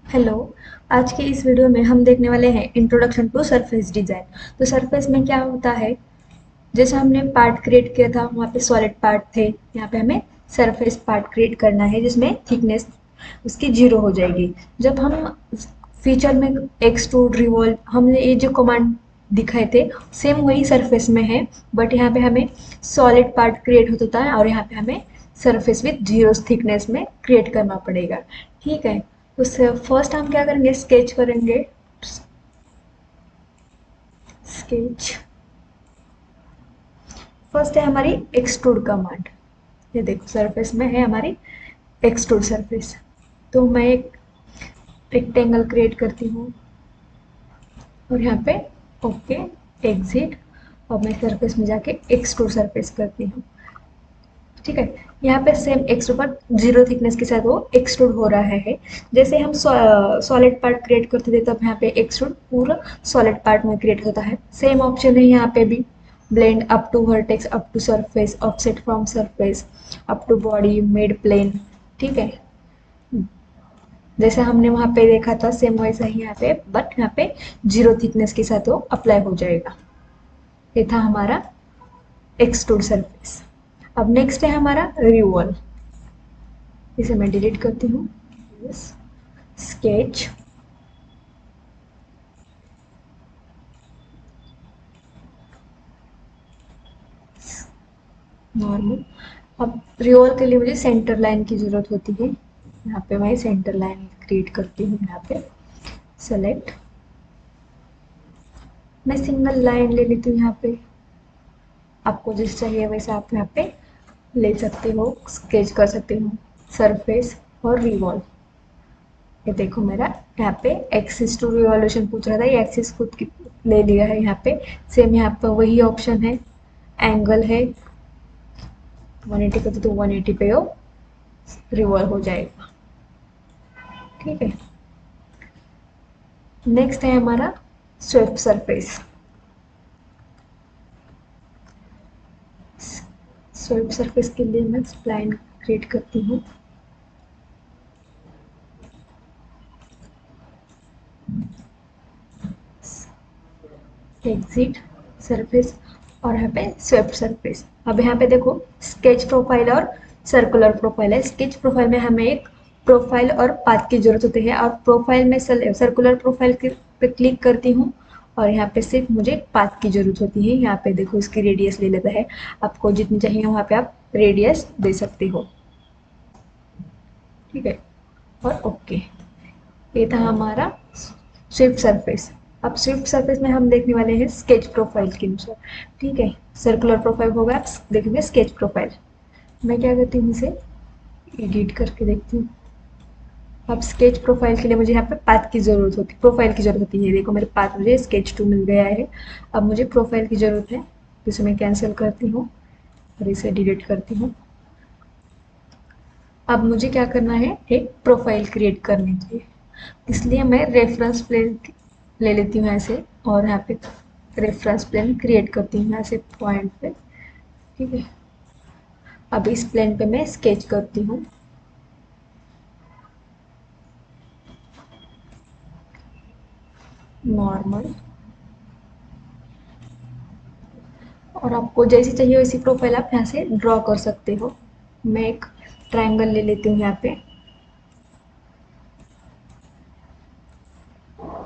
Hello. आज के इस वीडियो में हम देखने वाले हैं इंट्रोडक्शन टू सरफेस डिजाइन। तो सरफेस में क्या होता है, जैसे हमने पार्ट क्रिएट किया था वहाँ पे सॉलिड पार्ट थे, यहाँ पे हमें सरफेस पार्ट क्रिएट करना है जिसमें थिकनेस उसकी जीरो हो जाएगी। जब हम फीचर में एक्सट्रूड रिवॉल्व हमने ये जो कमांड दिखाए थे सेम वही सरफेस में है, बट यहाँ पे हमें सॉलिड पार्ट क्रिएट होता है और यहाँ पे हमें सरफेस विथ जीरो थिकनेस में क्रिएट करना पड़ेगा। ठीक है, तो फर्स्ट हम क्या करेंगे, स्केच करेंगे। स्केच फर्स्ट है हमारी एक्सट्रूड कमांड। ये देखो सरफेस में है हमारी एक्सट्रूड सरफेस। तो मैं एक रेक्टेंगल क्रिएट करती हूँ और यहाँ पे ओके एग्जिट, और मैं सरफेस में जाके एक्सट्रूड सरफेस करती हूँ। ठीक है, यहाँ पे सेम एक्सट्रूड पर जीरो थिकनेस के साथ वो एक्सट्रूड हो रहा है। जैसे हम सॉलिड पार्ट क्रिएट करते थे तब यहाँ पे एक्सट्रूड पूरा सॉलिड पार्ट में क्रिएट होता है। सेम ऑप्शन है यहाँ पे भी, blend up to vertex, up to surface, offset from surface, up to body, mid plane. ठीक है, जैसे हमने वहाँ पे देखा था सेम वैसा ही यहाँ पे, बट यहाँ पे जीरो थिकनेस के साथ वो अप्लाई हो जाएगा। ये था हमारा एक्सट्रूड सरफेस। अब नेक्स्ट है हमारा रिवॉल्व। इसे मैं डिलीट करती हूँ। Sketch normal. अब रिवॉल्व के लिए मुझे सेंटर लाइन की ज़रूरत होती है। यहाँ पे मैं सेंटर लाइन क्रिएट करती हूँ। यहाँ पे सेलेक्ट, मैं सिंगल लाइन ले लेती हूँ। यहाँ पे आपको जैसे चाहिए वैसे आप यहाँ पे ले सकते हो, स्केच कर सकते हो। सरफेस और रिवॉल्व, ये देखो मेरा यहाँ पे एक्सिस टू रिवॉल्यूशन पूछ रहा था, ये एक्सिस खुद की ले लिया है। यहाँ पे सेम यहाँ पे वही ऑप्शन है, एंगल है 180 करते तो 180 पे वो रिवॉल्व हो जाएगा। ठीक है, नेक्स्ट है हमारा स्वेप्ट सरफेस। स्वेप्ट सरफेस के लिए मैं स्प्लाइन क्रिएट करती हूँ। एग्जिट सरफेस और यहाँ पे स्वेप्ट सरफेस। अब यहाँ पे देखो स्केच प्रोफाइल और सर्कुलर प्रोफाइल है। स्केच प्रोफाइल में हमें एक प्रोफाइल और पाथ की जरूरत होती है, और प्रोफाइल में सर्कुलर प्रोफाइल पे क्लिक करती हूँ और यहाँ पे सिर्फ मुझे पाथ की जरूरत होती है। यहाँ पे देखो इसकी रेडियस ले लेता है, आपको जितनी चाहिए वहाँ पे आप रेडियस दे सकते हो। ठीक है, और ओके, ये था हमारा स्विफ्ट सरफेस। अब स्विफ्ट सरफेस में हम देखने वाले हैं स्केच प्रोफाइल के अनुसार। ठीक है, सर्कुलर प्रोफाइल होगा, आप देखेंगे स्केच प्रोफाइल। मैं क्या करती हूँ, इसे एडिट करके देखती हूँ। अब स्केच प्रोफाइल के लिए मुझे यहाँ पे पाथ की जरूरत होती है, प्रोफाइल की जरूरत होती है। देखो मेरे पाथ मुझे स्केच 2 मिल गया है। अब मुझे प्रोफाइल की जरूरत है, तो इसे मैं कैंसिल करती हूँ और इसे डिलीट करती हूँ। अब मुझे क्या करना है, एक प्रोफाइल क्रिएट करनी चाहिए, इसलिए मैं रेफरेंस प्लेन ले लेती हूँ ऐसे, और यहाँ पे रेफरेंस प्लेन क्रिएट करती हूँ ऐसे पॉइंट पे। ठीक है, अब इस प्लेन पे मैं स्केच करती हूँ। नॉर्मल, और आपको जैसी चाहिए वैसी प्रोफाइल आप यहाँ से ड्रॉ कर सकते हो। मैं एक ट्रायंगल ले लेती हूँ यहाँ पे,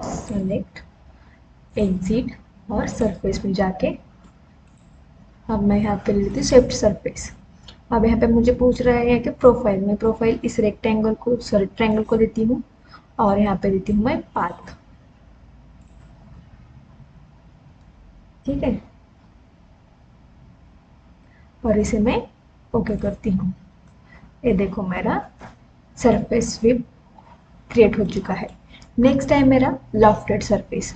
सेलेक्ट, एग्जिट और सरफेस में जाके अब मैं यहाँ पे ले लेती हूँ स्वेप्ट सरफेस। अब यहाँ पे मुझे पूछ रहा है कि प्रोफाइल में, प्रोफाइल इस रेक्टेंगल को, सॉरी ट्रायंगल को देती हूँ और यहाँ पे देती हूँ मैं पाथ। ठीक है, और इसे मैं ओके करती हूँ। ये देखो मेरा सरफेस स्वीप क्रिएट हो चुका है। नेक्स्ट है मेरा लॉफ्टेड सरफेस।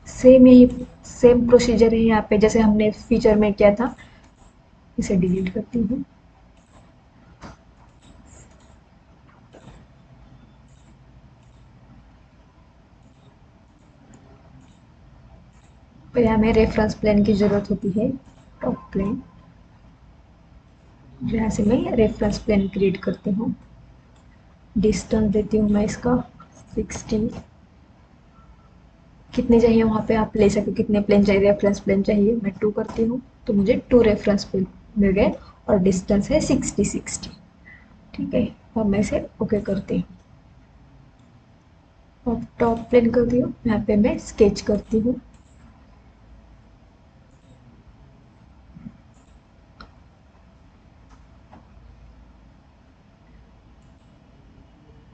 सेम यही सेम प्रोसीजर है यहाँ पे जैसे हमने फीचर में किया था। इसे डिलीट करती हूँ। तो यहाँ हमें रेफरेंस प्लेन की जरूरत होती है, टॉप प्लेन, जहाँ से मैं रेफरेंस प्लेन क्रिएट करती हूँ। डिस्टेंस देती हूँ मैं इसका 60। कितने चाहिए वहाँ पे आप ले सकते हो, कितने प्लेन चाहिए, रेफरेंस प्लेन चाहिए, मैं 2 करती हूँ तो मुझे 2 रेफरेंस प्लेन मिल गए और डिस्टेंस है 60। ठीक है, अब मैं इसे ओके करती हूँ। अब टॉप प्लेन करती हूँ, यहाँ पे मैं स्केच करती हूँ।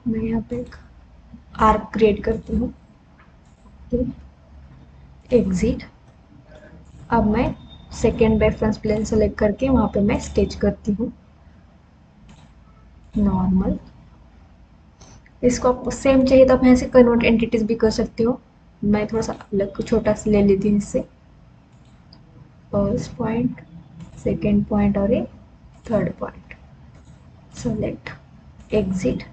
मैं यहाँ पे एक आर्क क्रिएट करती हूँ। एग्जिट। अब मैं सेकेंड रेफरेंस प्लेन सेलेक्ट करके वहाँ पे मैं स्केच करती हूँ नॉर्मल। इसको आपको सेम चाहिए तो आप यहाँ से कन्वर्ट एंटिटीज भी कर सकते हो। मैं थोड़ा सा अलग छोटा सा ले लेती हूँ इससे। फर्स्ट पॉइंट, सेकेंड पॉइंट और ये थर्ड पॉइंट। सेलेक्ट, एग्जिट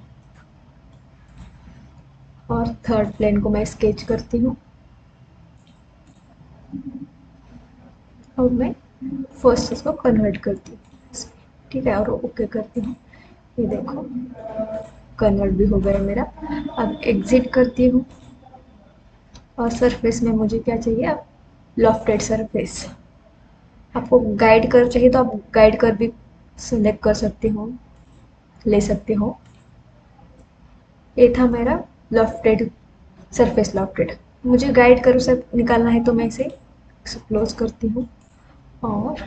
और थर्ड प्लेन को मैं स्केच करती हूँ। और मैं फर्स्ट इसको कन्वर्ट करती हूँ, ठीक है, और ओके करती हूँ। ये देखो कन्वर्ट भी हो गया मेरा। अब एग्जिट करती हूँ और सरफेस में मुझे क्या चाहिए, अब लॉफ्टेड सरफेस। आपको गाइड कर चाहिए तो आप गाइड कर भी सिलेक्ट कर सकते हो, ले सकते हो। ये था मेरा लॉफ्टेड सरफेस। लॉफ्टेड मुझे गाइड कर उसे निकालना है तो मैं इसे क्लोज करती हूँ और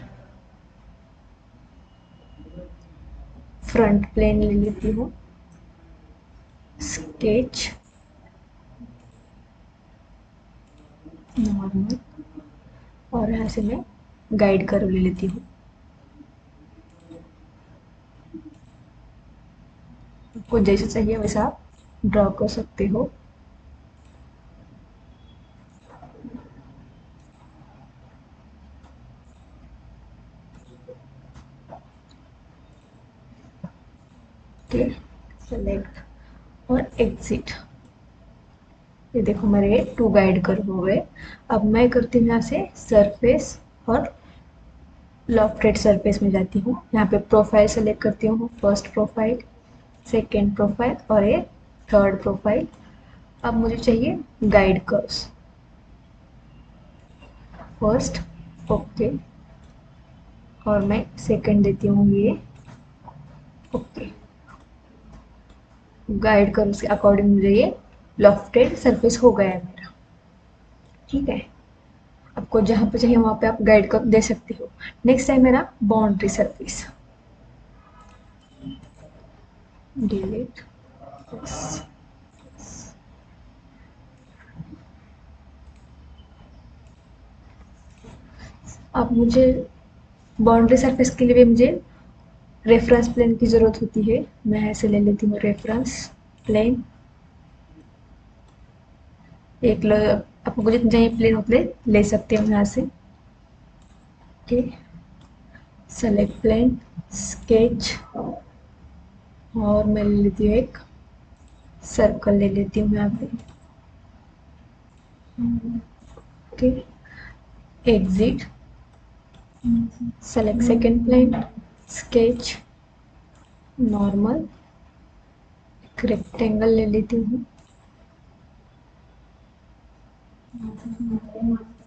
फ्रंट प्लेन ले लेती हूँ, स्केच नॉर्मल और यहाँ से मैं गाइड कर ले लेती हूँ। आपको जैसे चाहिए वैसा आप ड्रॉ कर सकते हो। ठीक, सेलेक्ट और एग्जिट। ये देखो मेरे 2 गाइड कर हो गए। अब मैं करती हूँ यहाँ से सरफेस और लॉफ्टेड सरफेस में जाती हूँ। यहाँ पे प्रोफाइल सेलेक्ट करती हूँ, फर्स्ट प्रोफाइल, सेकेंड प्रोफाइल और ये थर्ड प्रोफाइल। अब मुझे चाहिए गाइड कर्व्स। फर्स्ट ओके और मैं सेकेंड देती हूँ ये ओके। गाइड कर्व्स के अकॉर्डिंग मुझे ये लॉफ्टेड सरफेस हो गया है मेरा। ठीक है, आपको जहाँ पे चाहिए वहाँ पे आप गाइड कर्व दे सकते हो। नेक्स्ट है मेरा बाउंड्री सरफेस। डिलीट, अब मुझे बाउंड्री सरफेस के लिए भी मुझे रेफरेंस प्लेन की ज़रूरत होती है। मैं ऐसे ले लेती हूँ रेफरेंस प्लेन। एक आपको जितने चाहिए प्लेन उतने ले सकते हो यहाँ से। ओके, सेलेक्ट प्लेन, स्केच और मैं ले लेती हूँ एक सर्कल ले लेती हूँ यहाँ पे। Okay, exit, select second plane, sketch normal, एक रेक्टेंगल ले लेती हूँ।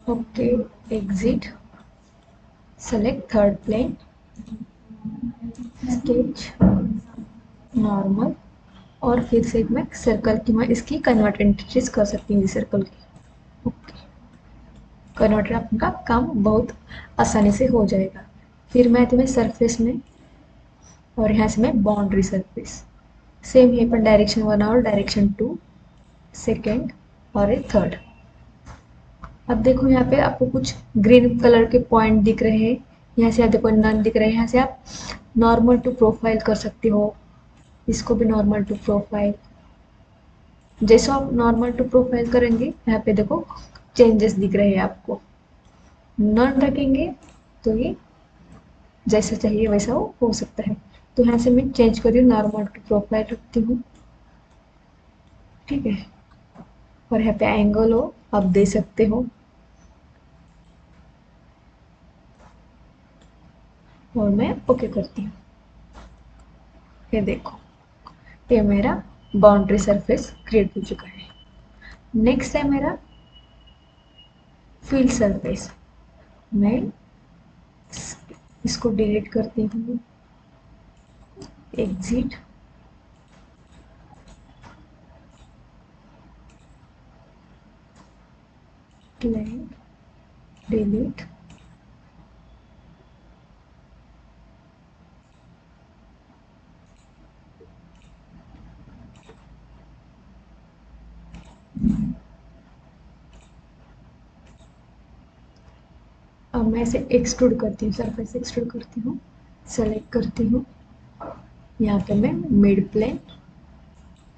Okay, exit, select third plane, sketch normal और फिर से मैं सर्कल की मैं इसकी कन्वर्ट एंटिटीज कर सकती हूँ सर्कल की। ओके, कन्वर्टर आपका काम बहुत आसानी से हो जाएगा। फिर मैं तुम्हें सरफेस में और यहाँ से मैं बाउंड्री सरफेस सेम यहीं पर डायरेक्शन 1 और डायरेक्शन 2, सेकेंड और एक थर्ड। अब देखो यहाँ पे आपको कुछ ग्रीन कलर के पॉइंट दिख रहे हैं, यहाँ से आप देखो नन दिख रहे हैं। यहाँ से आप नॉर्मल टू प्रोफाइल कर सकते हो, इसको भी नॉर्मल टू प्रोफाइल। जैसे आप नॉर्मल टू प्रोफाइल करेंगे यहाँ पे देखो चेंजेस दिख रहे हैं आपको। नन रखेंगे तो ये जैसा चाहिए वैसा वो हो सकता है। तो यहाँ से मैं चेंज कर रही हूँ, नॉर्मल टू प्रोफाइल रखती हूँ। ठीक है, और यहाँ पे एंगल हो आप दे सकते हो और मैं ओके करती हूँ। ये देखो ये मेरा बाउंड्री सरफेस क्रिएट हो चुका है। नेक्स्ट है मेरा फिल सरफेस। मैं इसको डिलीट करती हूँ, एग्जिट, प्लेन, डिलीट, अब मैं इसे एक्सट्रूड करती हूँ, सरफेस एक्सट्रूड करती हूँ, सेलेक्ट करती हूँ, यहाँ पे मैं मिड प्लेन,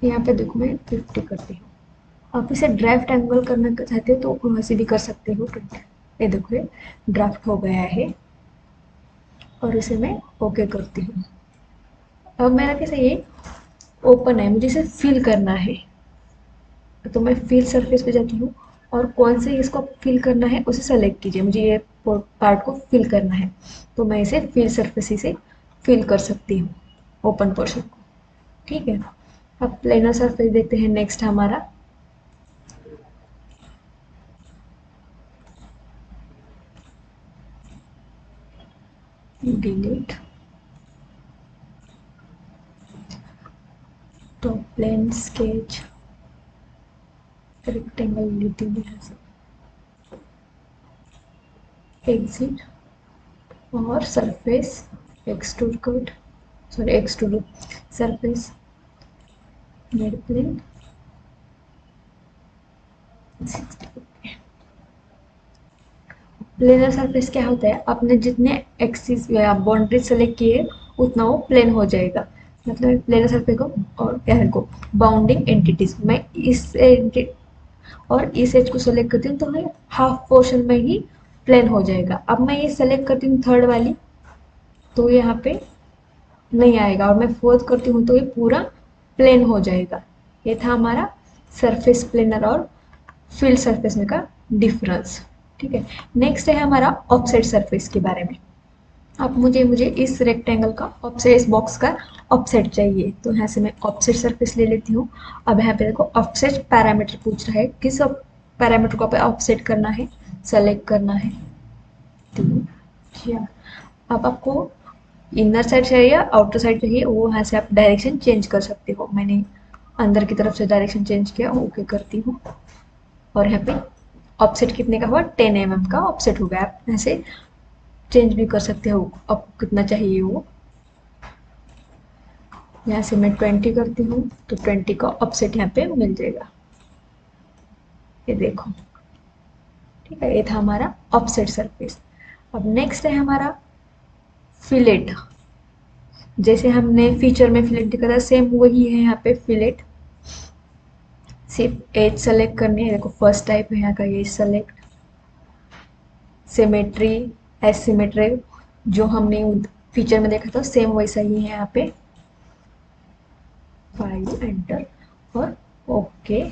यहाँ पे देखो मैं 50 करती हूँ। आप इसे ड्राफ्ट एंगल करना चाहते हो तो वैसे भी कर सकते हो। ये देखो ये ड्राफ्ट हो गया है और इसे मैं ओके करती हूँ। अब मेरा कैसे ये ओपन है, मुझे इसे फिल करना है तो मैं फिल सरफेस पे जाती हूँ और कौन से इसको फिल करना है उसे सेलेक्ट कीजिए। मुझे ये पार्ट को फिल करना है तो मैं इसे फिल सरफेस से फिल कर सकती हूँ, ओपन पोर्शन को। ठीक है, अब प्लेनर सरफेस देखते हैं। नेक्स्ट हमारा delete, top plane, sketch, rectangle लेती हूँ यहाँ से, एग्जिट और surface extrude cut, sorry extrude surface mid plane 60। Planar surface क्या होता है, आपने जितने एक्सिस या बाउंड्री सेलेक्ट किए उतना वो प्लेन हो जाएगा। मतलब प्लेनर सरफेस को और क्या है को बाउंडिंग एंटिटीज, मैं और इस एज को सेलेक्ट करती हूँ तो मैं हाफ पोर्शन में ही प्लेन हो जाएगा। अब मैं ये सेलेक्ट करती हूँ थर्ड वाली तो यहाँ पे नहीं आएगा और मैं फोर्थ करती हूँ तो ये पूरा प्लेन हो जाएगा। ये था हमारा सरफेस प्लेनर और फील्ड सरफेस में का डिफरेंस। ठीक है, नेक्स्ट है हमारा ऑफसेट सरफेस के बारे में। अब मुझे मुझे इस रेक्टेंगल का ऑफसेट, इस बॉक्स का ऑफसेट चाहिए तो यहाँ से मैं ऑफसेट सरफेस ले लेती हूँ। अब यहाँ पे देखो ऑफसेट पैरामीटर पूछ रहा है, किस पैरामीटर को ऑफसेट करना है, सेलेक्ट करना है 3 4। अब आपको इनर साइड चाहिए या आउटर साइड चाहिए वो यहाँ से आप डायरेक्शन चेंज कर सकते हो। मैंने अंदर की तरफ से डायरेक्शन चेंज किया, ओके करती हूँ और यहाँ पे ऑफसेट कितने का हुआ, 10 mm का ऑफसेट हो गया। आप यहाँ से चेंज भी कर सकते हो आपको कितना चाहिए वो। यहाँ से मैं 20 करती हूँ तो 20 का ऑफसेट यहाँ पे मिल जाएगा, ये देखो। ठीक है, ये था हमारा ऑफसेट सरफेस। अब नेक्स्ट है हमारा फिलेट। जैसे हमने फीचर में फिलेट देखा था सेम वही है यहाँ पे फिलेट। सिर्फ एज सेलेक्ट करनी है, देखो फर्स्ट टाइप है यहाँ का एज सेलेक्ट, सिमेट्री, एसिमेट्री जो हमने फीचर में देखा था सेम वैसा ही है यहाँ पे। फाइल एंटर और ओके।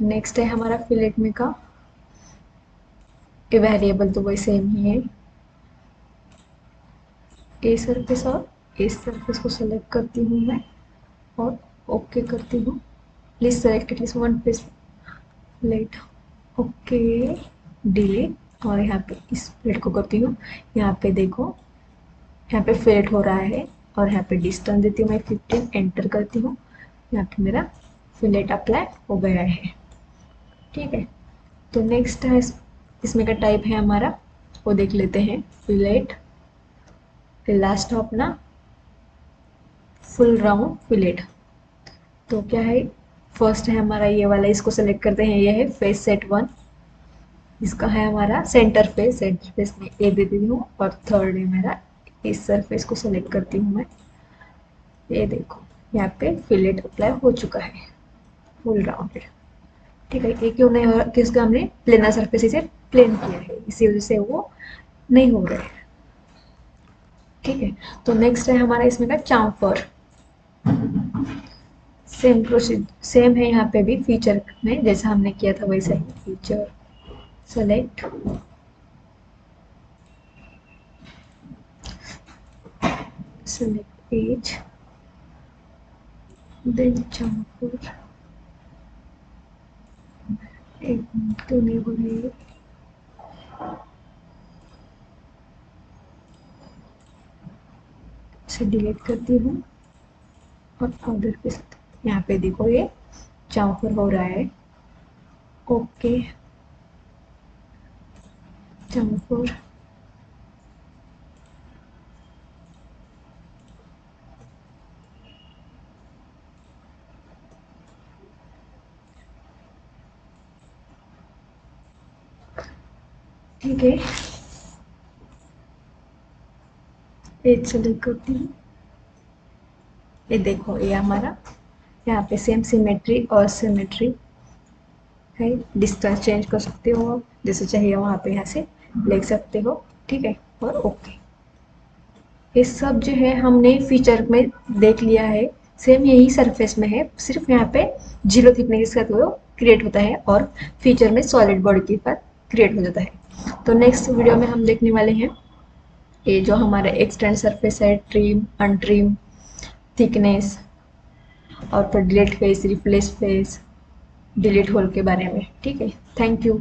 नेक्स्ट है हमारा फिलेट में का वेरिएबल तो वही सेम ही है, ए सरफेस और इस सरफेस को सेलेक्ट करती हूँ मैं और ओके करती हूँ। Please select at least one plate, okay, delete और यहाँ पे इस प्लेट को करती हूँ। यहाँ पे देखो यहाँ पे फिलेट हो रहा है और यहाँ पे डिस्टेंस देती हूँ मैं 15, एंटर करती हूँ। यहाँ पे मेरा फिलेट अप्लाई हो गया है। ठीक है, तो नेक्स्ट है इसमें का टाइप है हमारा, वो देख लेते हैं। फिलेट, लास्ट अपना फुल राउंड फिलेट। तो क्या है, फर्स्ट है हमारा ये वाला, इसको सेलेक्ट करते हैं, ये है फेस सेट 1। इसका है हमारा सेंटर फेस, सेंटर फेस में ए दे देती हूँ और थर्ड है मेरा, इस सरफेस को सेलेक्ट करती हूँ मैं। ये देखो यहाँ पे फिलेट अप्लाई हो चुका है, फुल राउंडेड। ठीक है, ये क्यों नहीं हो रहा, क्योंकि हमने प्लेनर सरफेस से प्लेन किया है, इसी वजह से वो नहीं हो रहा है। ठीक है, तो नेक्स्ट है हमारा इसमें का चाम्फर। सेम प्रोसीजर सेम है यहाँ पे भी, फीचर में जैसा हमने किया था वैसा ही। Feature select, select page, then Champur एक तो नहीं हो रही है। इसे डिलीट करती हूँ और ऑर्डर पे यहाँ पे देखो ये चामपुर हो रहा है। ओके चामपुर ठीक है, एक सेलेक्ट करती हूँ। ये देखो ये हमारा यहाँ पे सेम सिमेट्री और सिमेट्री है। डिस्टेंस चेंज कर सकते हो आप, जैसे चाहिए वहाँ पे यहाँ से ले सकते हो। ठीक है, और ओके। ये सब जो है हमने फीचर में देख लिया है, सेम यही सरफेस में है, सिर्फ यहाँ पे जीरो थिकनेस का वो क्रिएट होता है और फीचर में सॉलिड बॉडी के बाद क्रिएट हो जाता है। तो नेक्स्ट वीडियो में हम देखने वाले हैं ये जो हमारा एक्सटेंड सरफेस है, ट्रिम, अनट्रिम, थिकनेस और फिर delete face, replace face, delete hole के बारे में। ठीक है, थैंक यू।